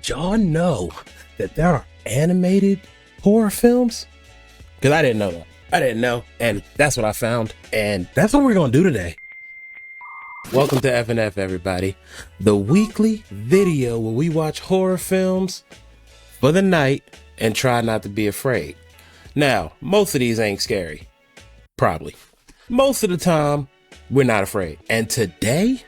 Did y'all know that there are animated horror films? Because I didn't know that. I didn't know. And that's what I found. And that's what we're going to do today. Welcome to F&F, everybody. The weekly video where we watch horror films for the night and try not to be afraid. Now, most of these ain't scary. Probably. Most of the time, we're not afraid. And today,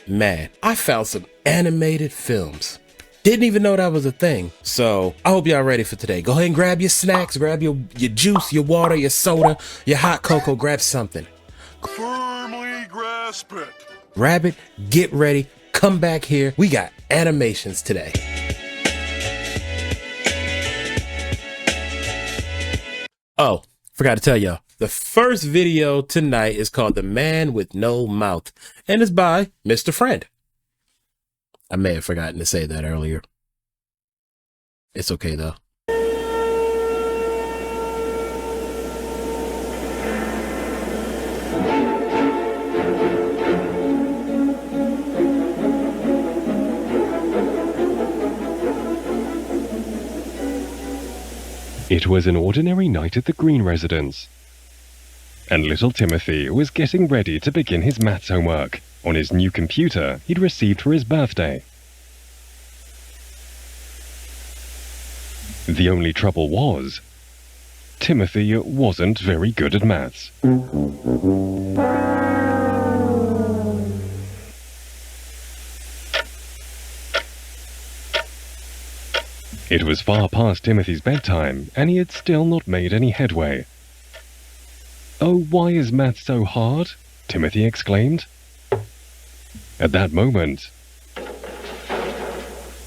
man, I found some animated films. Didn't even know that was a thing. So I hope y'all ready for today. Go ahead and grab your snacks, grab your juice, your water, your soda, your hot cocoa, grab something. Firmly grasp it. Grab it, get ready, come back here. We got animations today. Oh, forgot to tell y'all. The first video tonight is called The Man with No Mouth, and it's by Mr. Friend. I may have forgotten to say that earlier. It's okay though. It was an ordinary night at the Green residence, and little Timothy was getting ready to begin his maths homework on his new computer he'd received for his birthday. The only trouble was, Timothy wasn't very good at maths. It was far past Timothy's bedtime, and he had still not made any headway. "Oh, why is maths so hard?" Timothy exclaimed. At that moment,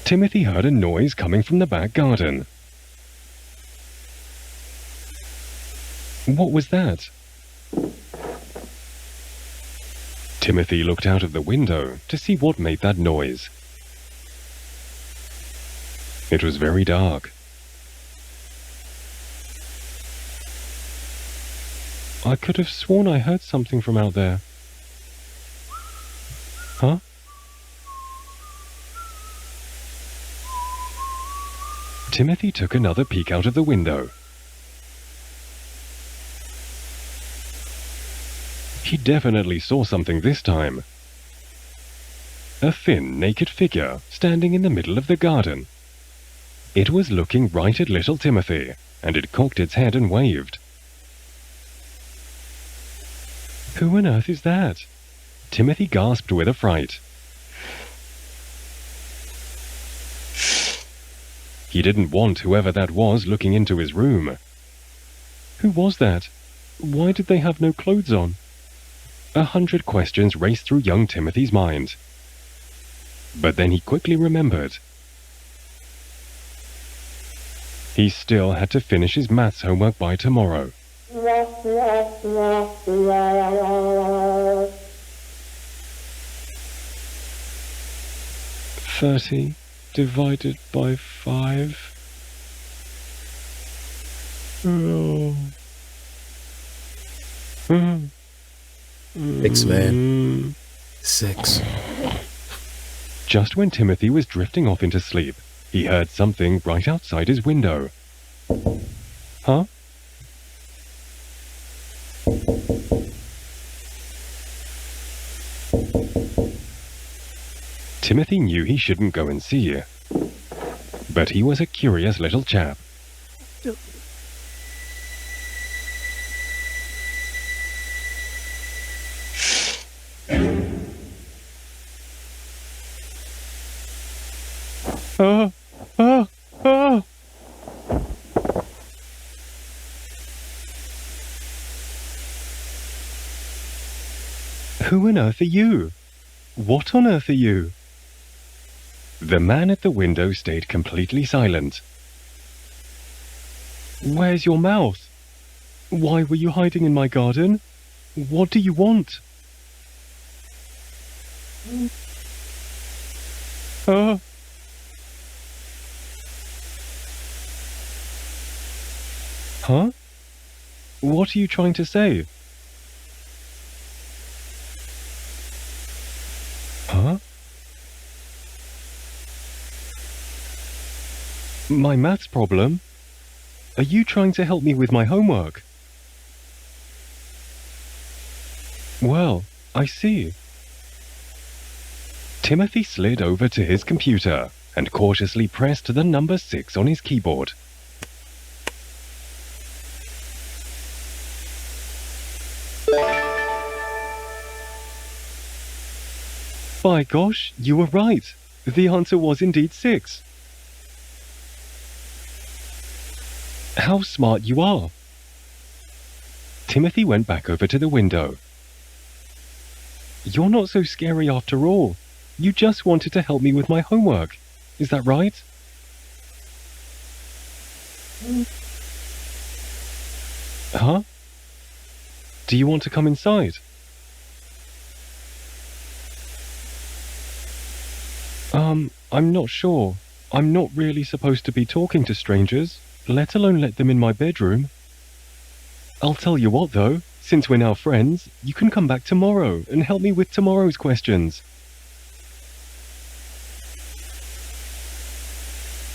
Timothy heard a noise coming from the back garden. What was that? Timothy looked out of the window to see what made that noise. It was very dark. I could have sworn I heard something from out there. Huh? Timothy took another peek out of the window. He definitely saw something this time. A thin, naked figure standing in the middle of the garden. It was looking right at little Timothy, and it cocked its head and waved. Who on earth is that? Timothy gasped with affright. He didn't want whoever that was looking into his room. Who was that? Why did they have no clothes on? 100 questions raced through young Timothy's mind. But then he quickly remembered. He still had to finish his maths homework by tomorrow. 30 divided by 5. Oh. 6, man. 6. Just when Timothy was drifting off into sleep, he heard something right outside his window. Huh? Timothy knew he shouldn't go and see, but he was a curious little chap. Who on earth are you? What on earth are you? The man at the window stayed completely silent. Where's your mouth? Why were you hiding in my garden? What do you want? Huh? What are you trying to say? Huh? My maths problem? Are you trying to help me with my homework? Well, I see. Timothy slid over to his computer and cautiously pressed the number 6 on his keyboard. By gosh, you were right. The answer was indeed 6. How smart you are. Timothy went back over to the window. You're not so scary after all. You just wanted to help me with my homework. Is that right? Huh? Do you want to come inside? I'm not sure. I'm not really supposed to be talking to strangers, let alone let them in my bedroom. I'll tell you what though, since we're now friends, you can come back tomorrow and help me with tomorrow's questions.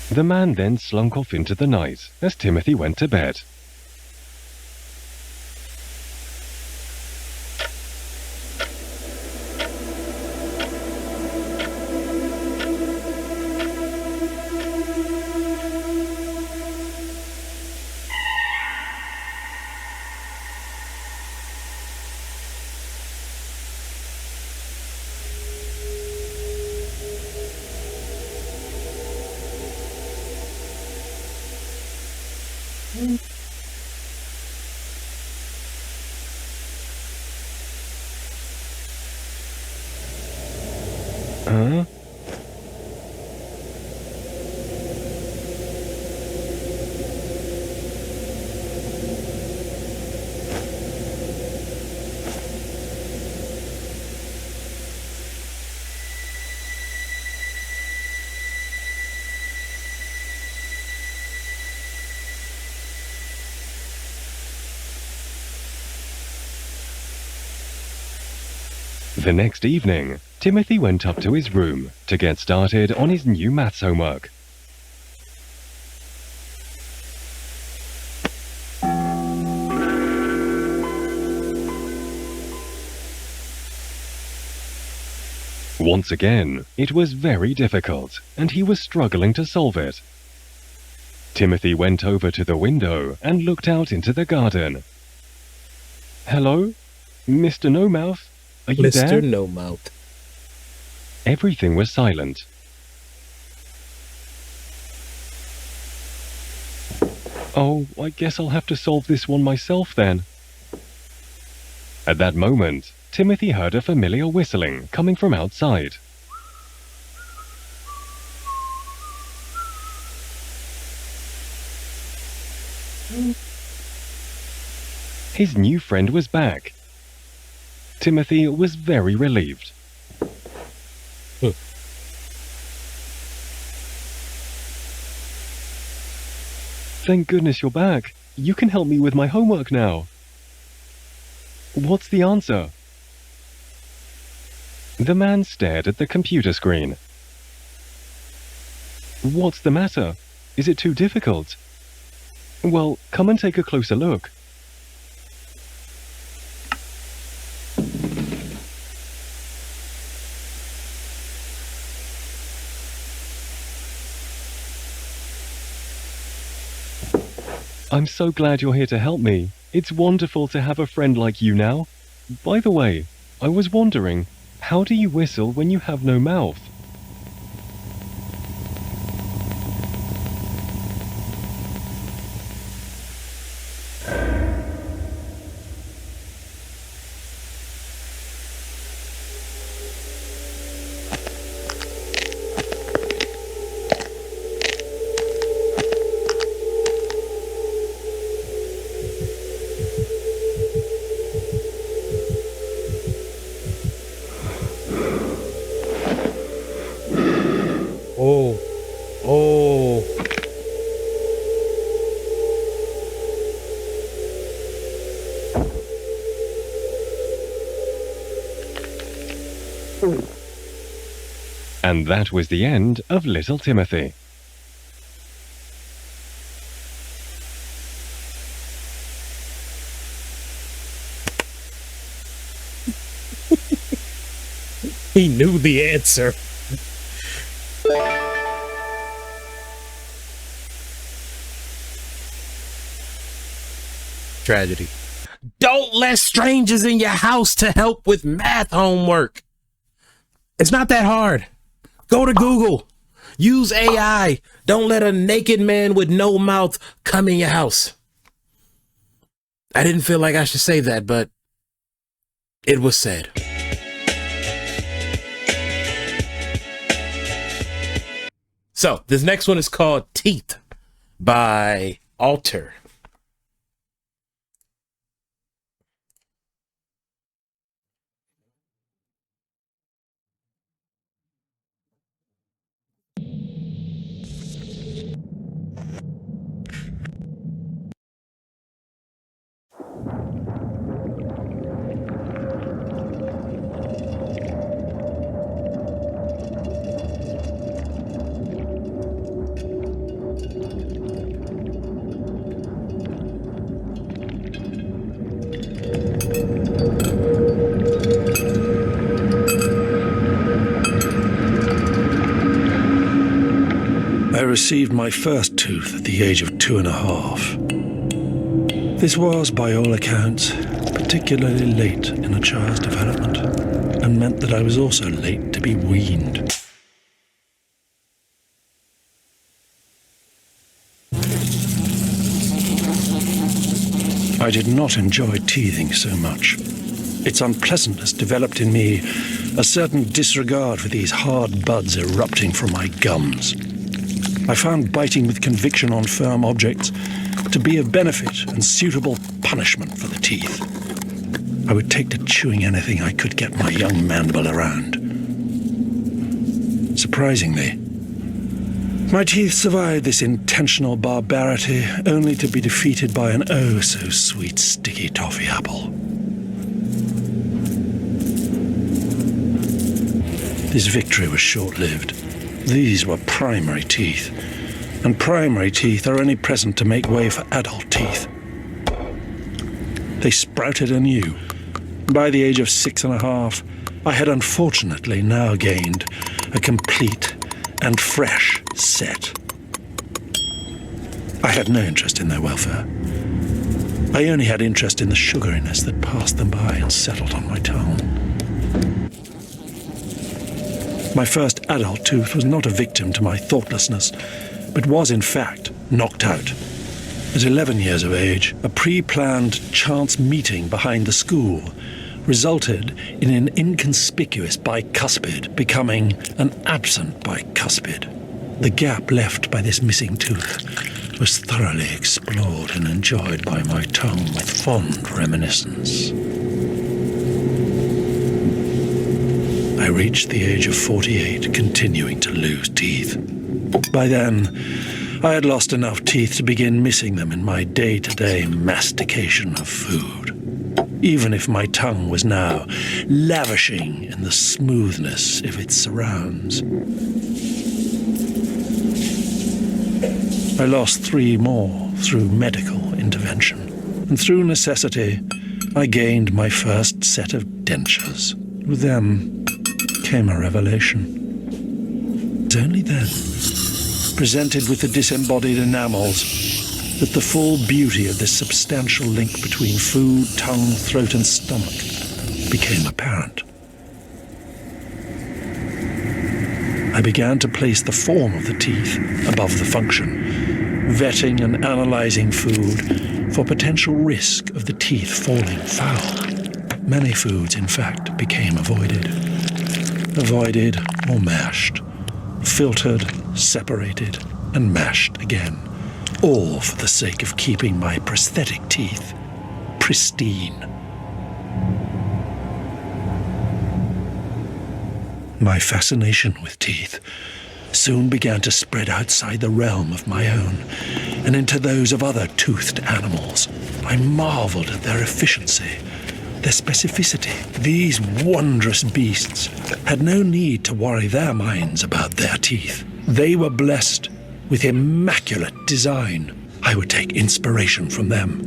The man then slunk off into the night as Timothy went to bed. Huh? The next evening, Timothy went up to his room to get started on his new maths homework. Once again, it was very difficult, and he was struggling to solve it. Timothy went over to the window and looked out into the garden. Hello? Mr. No Mouth? Are you Mr. there? No Mouth. Everything was silent. Oh, I guess I'll have to solve this one myself then. At that moment, Timothy heard a familiar whistling coming from outside. His new friend was back. Timothy was very relieved. Thank goodness you're back. You can help me with my homework now. What's the answer? The man stared at the computer screen. What's the matter? Is it too difficult? Well, come and take a closer look. I'm so glad you're here to help me. It's wonderful to have a friend like you now. By the way, I was wondering, how do you whistle when you have no mouth? Oh. Oh. And that was the end of Little Timothy. He knew the answer. Tragedy. Don't let strangers in your house to help with math homework. It's not that hard. Go to Google. Use AI. Don't let a naked man with no mouth come in your house. I didn't feel like I should say that, but it was said. So, this next one is called Teeth by Alter. I received my first tooth at the age of 2.5. This was, by all accounts, particularly late in a child's development, and meant that I was also late to be weaned. I did not enjoy teething so much. Its unpleasantness developed in me a certain disregard for these hard buds erupting from my gums. I found biting with conviction on firm objects to be of benefit and suitable punishment for the teeth. I would take to chewing anything I could get my young mandible around. Surprisingly, my teeth survived this intentional barbarity, only to be defeated by an oh-so-sweet sticky toffee apple. This victory was short-lived. These were primary teeth, and primary teeth are only present to make way for adult teeth. They sprouted anew. By the age of 6.5, I had unfortunately now gained a complete and fresh set. I had no interest in their welfare. I only had interest in the sugariness that passed them by and settled on my tongue. My first adult tooth was not a victim to my thoughtlessness, but was in fact knocked out. At 11 years of age, a pre-planned chance meeting behind the school resulted in an inconspicuous bicuspid becoming an absent bicuspid. The gap left by this missing tooth was thoroughly explored and enjoyed by my tongue with fond reminiscence. I reached the age of 48, continuing to lose teeth. By then, I had lost enough teeth to begin missing them in my day-to-day mastication of food, even if my tongue was now lavishing in the smoothness of its surrounds. I lost 3 more through medical intervention, and through necessity, I gained my first set of dentures. With them came a revelation. It was only then, presented with the disembodied enamels, that the full beauty of this substantial link between food, tongue, throat, and stomach became apparent. I began to place the form of the teeth above the function, vetting and analyzing food for potential risk of the teeth falling foul. Many foods, in fact, became avoided or mashed, filtered, separated, and mashed again, all for the sake of keeping my prosthetic teeth pristine. My fascination with teeth soon began to spread outside the realm of my own and into those of other toothed animals. I marveled at their efficiency, their specificity. These wondrous beasts had no need to worry their minds about their teeth. They were blessed with immaculate design. I would take inspiration from them.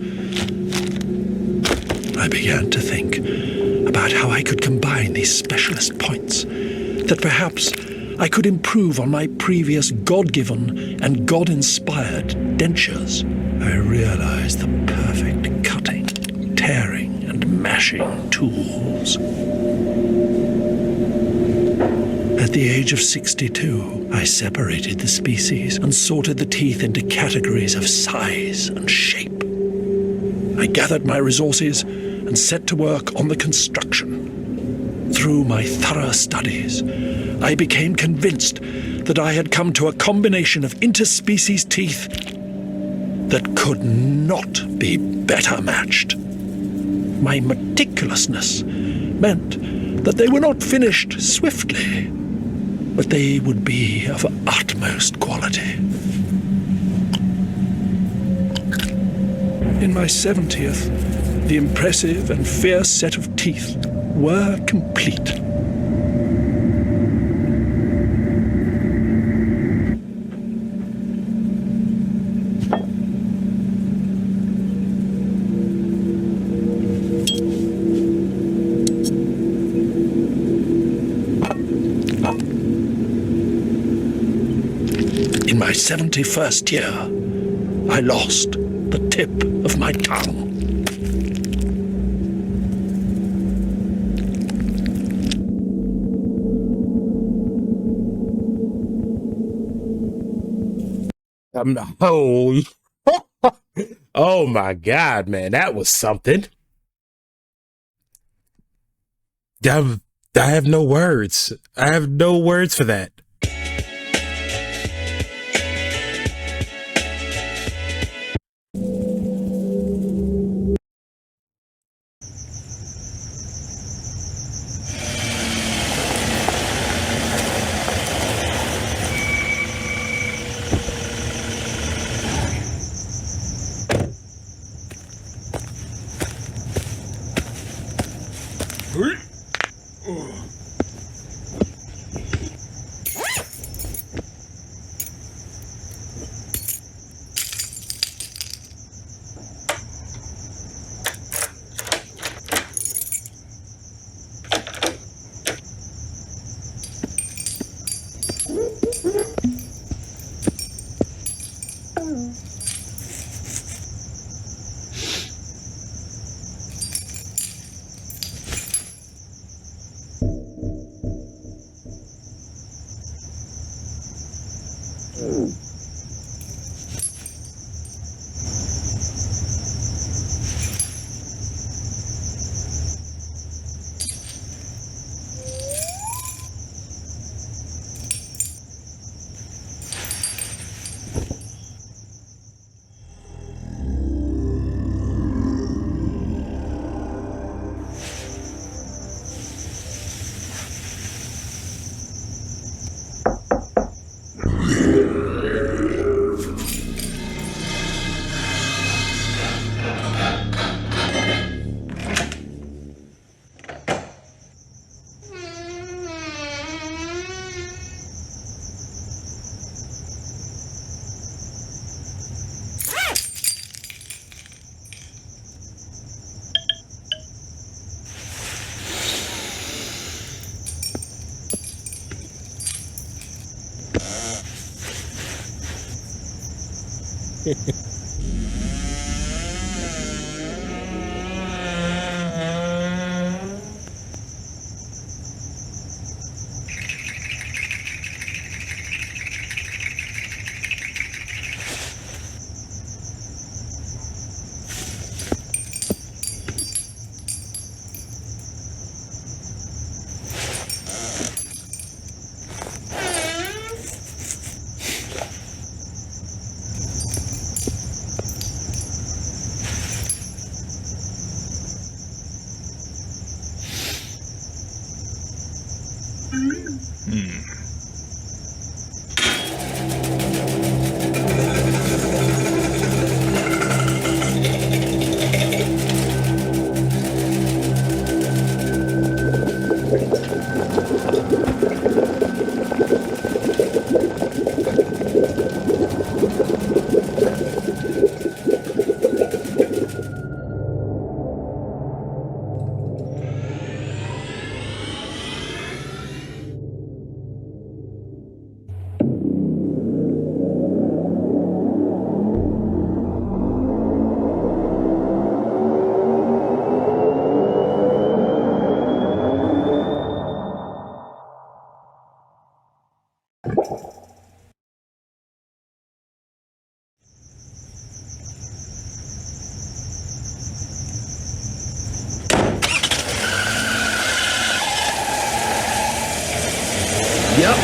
I began to think about how I could combine these specialist points, that perhaps I could improve on my previous God-given and God-inspired dentures. I realized the perfect cutting, tearing, and mashing tools. At the age of 62, I separated the species and sorted the teeth into categories of size and shape. I gathered my resources and set to work on the construction. Through my thorough studies, I became convinced that I had come to a combination of interspecies teeth that could not be better matched. My meticulousness meant that they were not finished swiftly, but they would be of utmost quality. In my 70th, the impressive and fierce set of teeth were complete. In my 71st year, I lost the tip of my tongue. Oh, oh my God, man, that was something. I have no words. I have no words for that. Yep.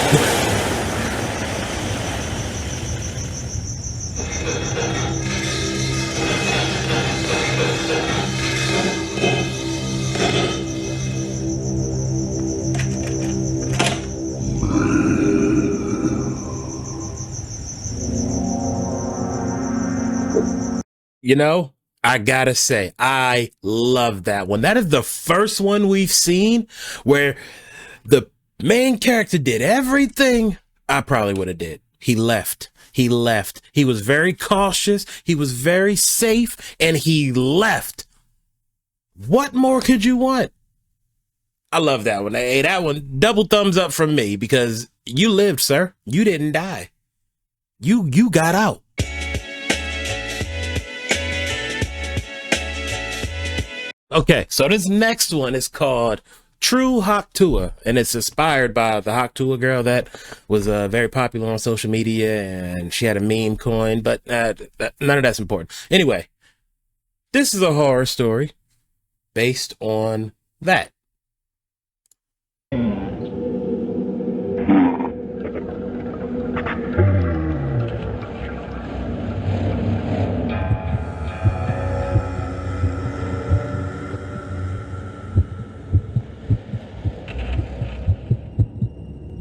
You know, I gotta say, I love that one. That is the first one we've seen where the main character did everything I probably would have did. He left. He left. He was very cautious. He was very safe, and he left. What more could you want? I love that one. Hey, that one, double thumbs up from me, because you lived, sir. You didn't die. You got out. Okay, so this next one is called True Tuah, and it's inspired by the Tuah girl that was very popular on social media, and she had a meme coin, but none of that's important. Anyway, this is a horror story based on that.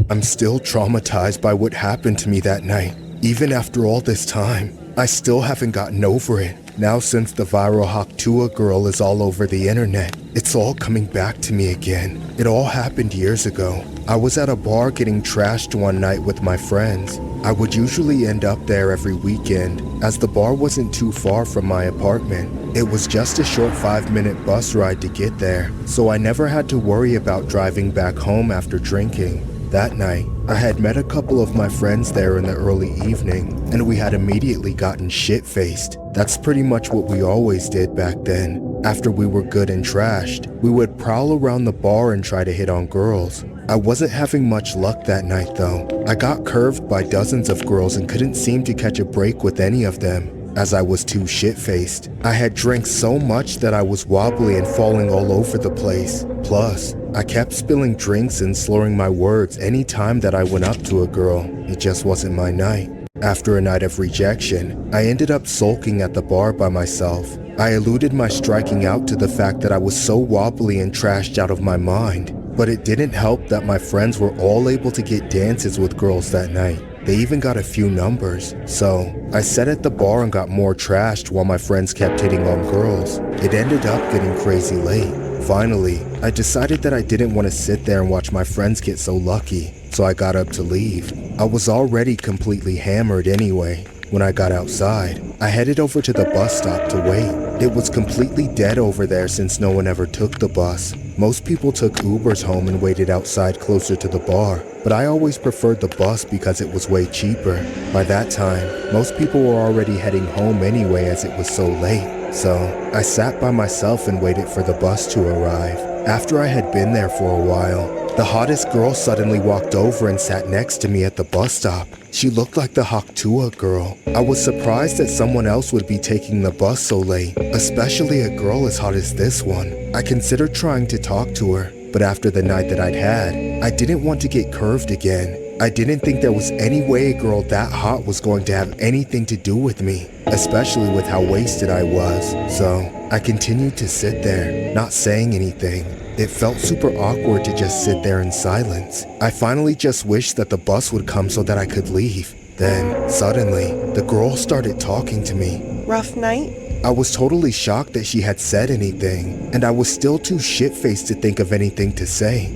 I'm still traumatized by what happened to me that night. Even after all this time, I still haven't gotten over it. Now since the viral Tuah girl is all over the internet, it's all coming back to me again. It all happened years ago. I was at a bar getting trashed one night with my friends. I would usually end up there every weekend, as the bar wasn't too far from my apartment. It was just a short 5-minute bus ride to get there, so I never had to worry about driving back home after drinking. That night, I had met a couple of my friends there in the early evening, and we had immediately gotten shit-faced. That's pretty much what we always did back then. After we were good and trashed, we would prowl around the bar and try to hit on girls. I wasn't having much luck that night though. I got curved by dozens of girls and couldn't seem to catch a break with any of them, as I was too shit-faced. I had drank so much that I was wobbly and falling all over the place. Plus, I kept spilling drinks and slurring my words any time that I went up to a girl. It just wasn't my night. After a night of rejection, I ended up sulking at the bar by myself. I alluded my striking out to the fact that I was so wobbly and trashed out of my mind. But it didn't help that my friends were all able to get dances with girls that night. They even got a few numbers. So, I sat at the bar and got more trashed while my friends kept hitting on girls. It ended up getting crazy late. Finally, I decided that I didn't want to sit there and watch my friends get so lucky, so I got up to leave. I was already completely hammered anyway. When I got outside, I headed over to the bus stop to wait. It was completely dead over there since no one ever took the bus. Most people took Ubers home and waited outside closer to the bar, but I always preferred the bus because it was way cheaper. By that time, most people were already heading home anyway as it was so late. So, I sat by myself and waited for the bus to arrive. After I had been there for a while, the hottest girl suddenly walked over and sat next to me at the bus stop. She looked like the Tuah girl. I was surprised that someone else would be taking the bus so late, especially a girl as hot as this one. I considered trying to talk to her, but after the night that I'd had, I didn't want to get curved again. I didn't think there was any way a girl that hot was going to have anything to do with me, especially with how wasted I was. So, I continued to sit there, not saying anything. It felt super awkward to just sit there in silence. I finally just wished that the bus would come so that I could leave. Then, suddenly, the girl started talking to me. Rough night? I was totally shocked that she had said anything, and I was still too shit-faced to think of anything to say.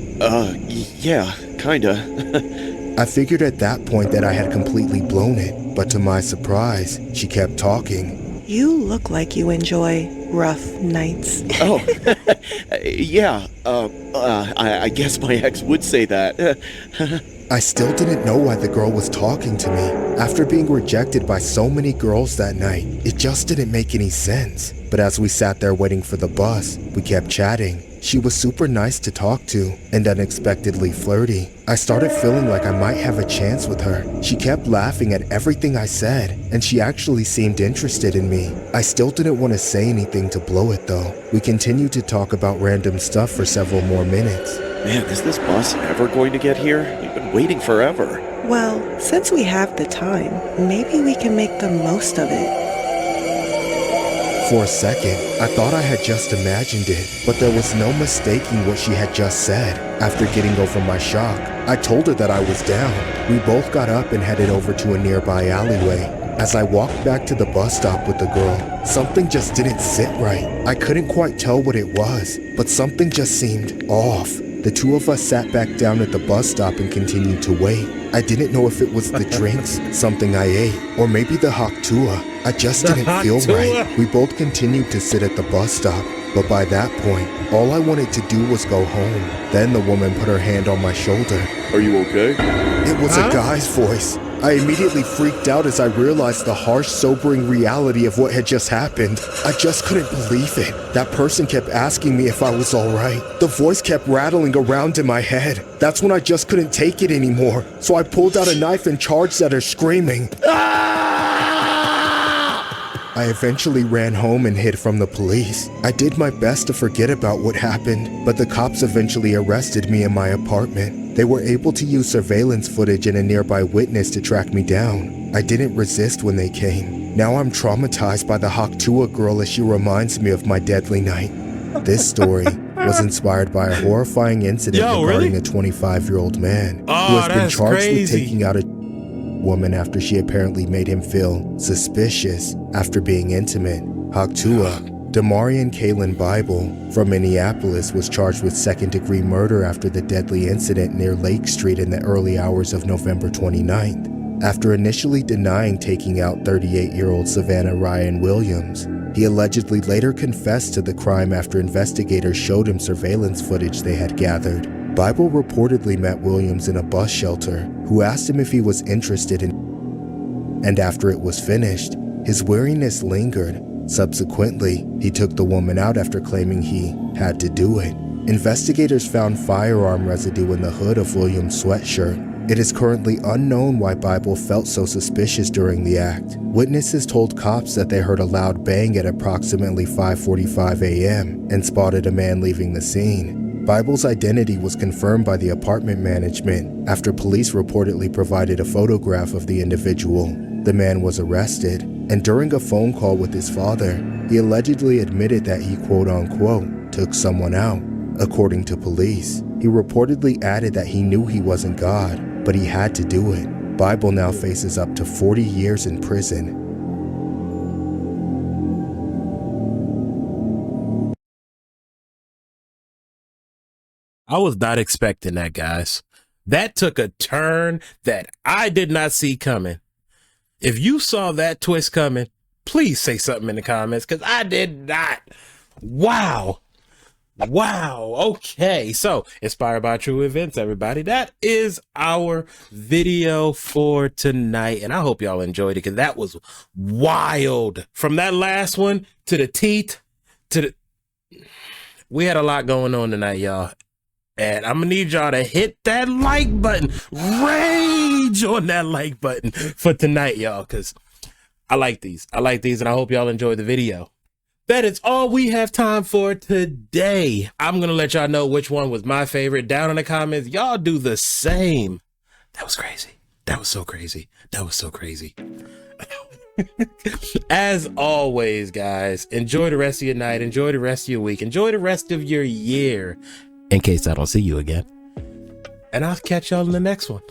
Yeah, kinda. I figured at that point that I had completely blown it, but to my surprise, she kept talking. You look like you enjoy rough nights. Oh, yeah, I guess my ex would say that. I still didn't know why the girl was talking to me. After being rejected by so many girls that night, it just didn't make any sense. But as we sat there waiting for the bus, we kept chatting. She was super nice to talk to and unexpectedly flirty. I started feeling like I might have a chance with her. She kept laughing at everything I said, and she actually seemed interested in me. I still didn't want to say anything to blow it though. We continued to talk about random stuff for several more minutes. Man, is this bus ever going to get here? We've been waiting forever. Well, since we have the time, maybe we can make the most of it. For a second, I thought I had just imagined it, but there was no mistaking what she had just said. After getting over my shock, I told her that I was down. We both got up and headed over to a nearby alleyway. As I walked back to the bus stop with the girl, something just didn't sit right. I couldn't quite tell what it was, but something just seemed off. The two of us sat back down at the bus stop and continued to wait. I didn't know if it was the drinks, something I ate, or maybe the hot Tuah. I just didn't feel right. We both continued to sit at the bus stop, but by that point, all I wanted to do was go home. Then the woman put her hand on my shoulder. Are you okay? It was a guy's voice. I immediately freaked out as I realized the harsh, sobering reality of what had just happened. I just couldn't believe it. That person kept asking me if I was alright. The voice kept rattling around in my head. That's when I just couldn't take it anymore. So I pulled out a knife and charged at her, screaming. I eventually ran home and hid from the police. I did my best to forget about what happened, but the cops eventually arrested me in my apartment. They were able to use surveillance footage and a nearby witness to track me down. I didn't resist when they came. Now I'm traumatized by the Tuah girl as she reminds me of my deadly night. This story was inspired by a horrifying incident regarding a 25-year-old man who has been charged with taking out a woman after she apparently made him feel suspicious after being intimate. Tuah, Damarian Kaylin Bible from Minneapolis, was charged with second-degree murder after the deadly incident near Lake Street in the early hours of November 29th. After initially denying taking out 38-year-old Savannah Ryan Williams, he allegedly later confessed to the crime after investigators showed him surveillance footage they had gathered. Bible reportedly met Williams in a bus shelter, who asked him if he was interested in, and after it was finished, his weariness lingered. Subsequently, he took the woman out after claiming he had to do it. Investigators found firearm residue in the hood of Williams' sweatshirt. It is currently unknown why Bible felt so suspicious during the act. Witnesses told cops that they heard a loud bang at approximately 5:45 a.m. and spotted a man leaving the scene. Bible's identity was confirmed by the apartment management after police reportedly provided a photograph of the individual. The man was arrested, and during a phone call with his father, he allegedly admitted that he quote-unquote took someone out. According to police, he reportedly added that he knew he wasn't God, but he had to do it. Bible now faces up to 40 years in prison. I was not expecting that, guys. That took a turn that I did not see coming. If you saw that twist coming, please say something in the comments, because I did not. Wow. Wow. Okay. So, inspired by true events, everybody. That is our video for tonight. And I hope y'all enjoyed it, because that was wild. From that last one to the teeth to the... We had a lot going on tonight, y'all. And I'm gonna need y'all to hit that like button, rage on that like button for tonight, y'all, because I like these, and I hope y'all enjoyed the video. That is all we have time for today. I'm gonna let y'all know which one was my favorite down in the comments. Y'all do the same. That was crazy. That was so crazy. That was so crazy. As always, guys, enjoy the rest of your night, enjoy the rest of your week, enjoy the rest of your year, in case I don't see you again. And I'll catch y'all in the next one.